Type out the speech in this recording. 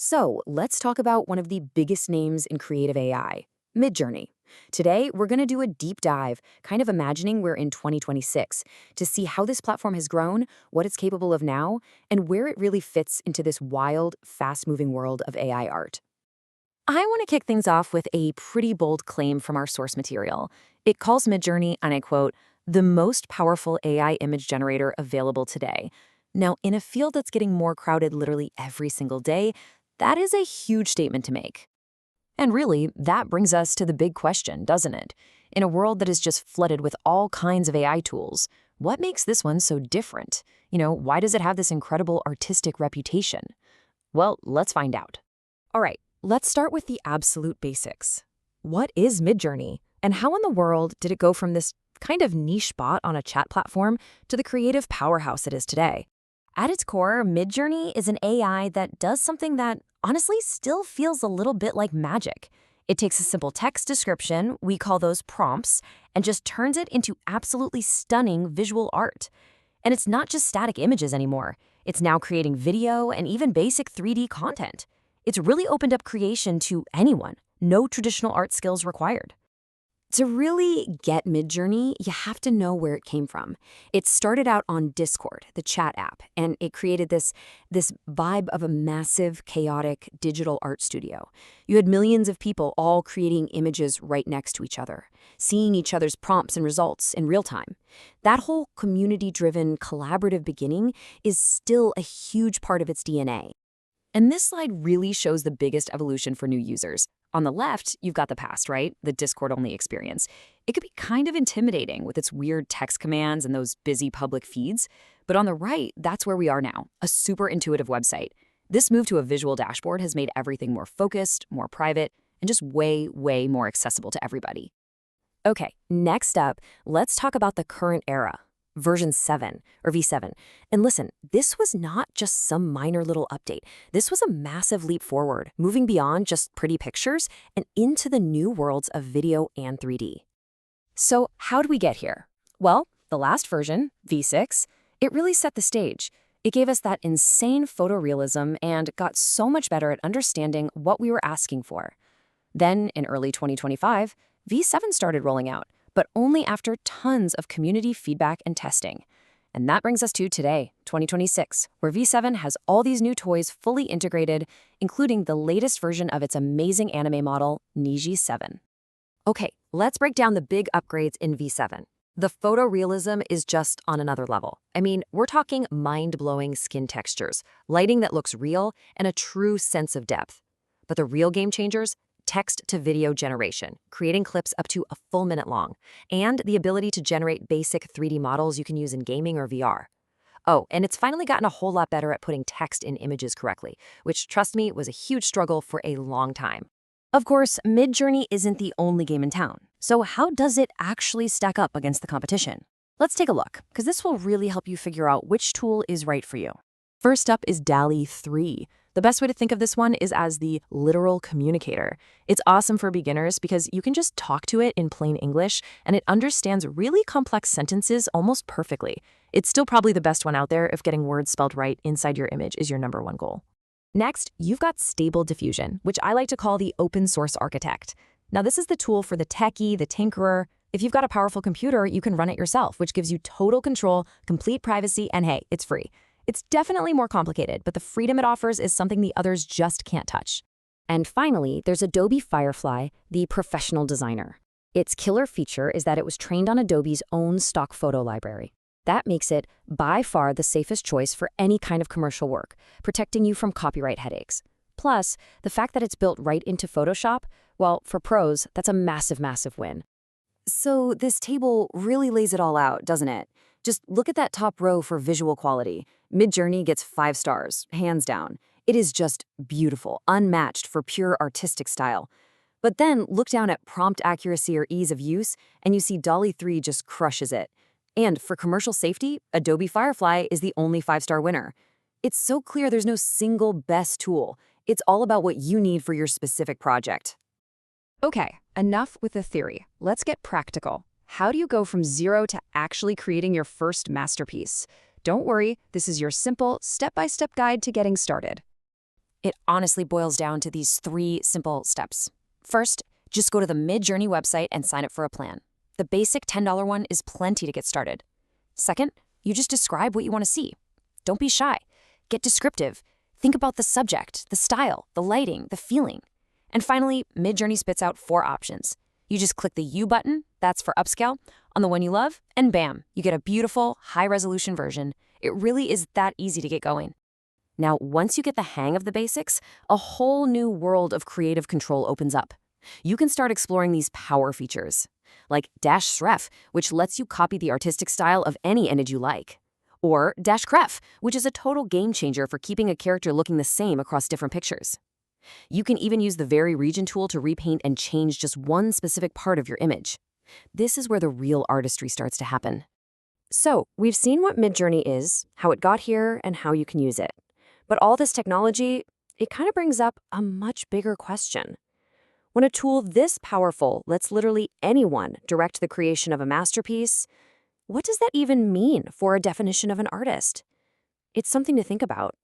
So let's talk about one of the biggest names in creative AI, Midjourney. Today, we're going to do a deep dive, kind of imagining we're in 2026, to see how this platform has grown, what it's capable of now, and where it really fits into this wild, fast-moving world of AI art. I want to kick things off with a pretty bold claim from our source material. It calls Midjourney, and I quote, the most powerful AI image generator available today. Now, in a field that's getting more crowded literally every single day, that is a huge statement to make. And really, that brings us to the big question, doesn't it? In a world that is just flooded with all kinds of AI tools, what makes this one so different? Why does it have this incredible artistic reputation? Well, let's find out. All right, let's start with the absolute basics. What is Midjourney, and how in the world did it go from this kind of niche bot on a chat platform to the creative powerhouse it is today? At its core, Midjourney is an AI that does something that honestly still feels a little bit like magic. It takes a simple text description, we call those prompts, and just turns it into absolutely stunning visual art. And it's not just static images anymore. It's now creating video and even basic 3D content. It's really opened up creation to anyone, no traditional art skills required. To really get Midjourney, you have to know where it came from. It started out on Discord, the chat app, and it created this vibe of a massive, chaotic digital art studio. You had millions of people all creating images right next to each other, seeing each other's prompts and results in real time. That whole community-driven, collaborative beginning is still a huge part of its DNA. And this slide really shows the biggest evolution for new users. On the left, you've got the past, right? The Discord-only experience. It could be kind of intimidating with its weird text commands and those busy public feeds. But on the right, that's where we are now, a super intuitive website. This move to a visual dashboard has made everything more focused, more private, and just way, way more accessible to everybody. Okay, next up, let's talk about the current era. Version 7, or V7. And listen, this was not just some minor little update. This was a massive leap forward, moving beyond just pretty pictures and into the new worlds of video and 3D. So how did we get here? Well, the last version, V6, it really set the stage. It gave us that insane photorealism and got so much better at understanding what we were asking for. Then, in early 2025, V7 started rolling out, but only after tons of community feedback and testing. And that brings us to today, 2026, where V7 has all these new toys fully integrated, including the latest version of its amazing anime model, Niji 7. Okay, let's break down the big upgrades in V7. The photorealism is just on another level. I mean, we're talking mind-blowing skin textures, lighting that looks real, and a true sense of depth. But the real game changers? Text-to-video generation, creating clips up to a full minute long, and the ability to generate basic 3D models you can use in gaming or VR. Oh, and it's finally gotten a whole lot better at putting text in images correctly, which, trust me, was a huge struggle for a long time. Of course, Midjourney isn't the only game in town. So how does it actually stack up against the competition? Let's take a look, because this will really help you figure out which tool is right for you. First up is DALL-E 3. The best way to think of this one is as the literal communicator. It's awesome for beginners because you can just talk to it in plain English and it understands really complex sentences almost perfectly. It's still probably the best one out there if getting words spelled right inside your image is your #1 goal. Next, you've got Stable Diffusion, which I like to call the open source architect. Now this is the tool for the techie, the tinkerer. If you've got a powerful computer, you can run it yourself, which gives you total control, complete privacy, and hey, it's free. It's definitely more complicated, but the freedom it offers is something the others just can't touch. And finally, there's Adobe Firefly, the professional designer. Its killer feature is that it was trained on Adobe's own stock photo library. That makes it by far the safest choice for any kind of commercial work, protecting you from copyright headaches. Plus, the fact that it's built right into Photoshop, well, for pros, that's a massive, massive win. So this table really lays it all out, doesn't it? Just look at that top row for visual quality. Midjourney gets 5 stars, hands down. It is just beautiful, unmatched for pure artistic style. But then look down at prompt accuracy or ease of use, and you see DALL-E 3 just crushes it. And for commercial safety, Adobe Firefly is the only 5-star winner. It's so clear there's no single best tool. It's all about what you need for your specific project. Okay, enough with the theory. Let's get practical. How do you go from zero to actually creating your first masterpiece? Don't worry, this is your simple, step-by-step guide to getting started. It honestly boils down to these 3 simple steps. First, just go to the Midjourney website and sign up for a plan. The basic $10 one is plenty to get started. Second, you just describe what you want to see. Don't be shy. Get descriptive. Think about the subject, the style, the lighting, the feeling. And finally, Midjourney spits out 4 options. You just click the U button, that's for upscale, on the one you love, and bam, you get a beautiful, high-resolution version. It really is that easy to get going. Now, once you get the hang of the basics, a whole new world of creative control opens up. You can start exploring these power features, like Dash Sref, which lets you copy the artistic style of any image you like. Or Dash Cref, which is a total game changer for keeping a character looking the same across different pictures. You can even use the Vary Region tool to repaint and change just one specific part of your image. This is where the real artistry starts to happen. So, we've seen what Midjourney is, how it got here, and how you can use it. But all this technology, it kind of brings up a much bigger question. When a tool this powerful lets literally anyone direct the creation of a masterpiece, what does that even mean for a definition of an artist? It's something to think about.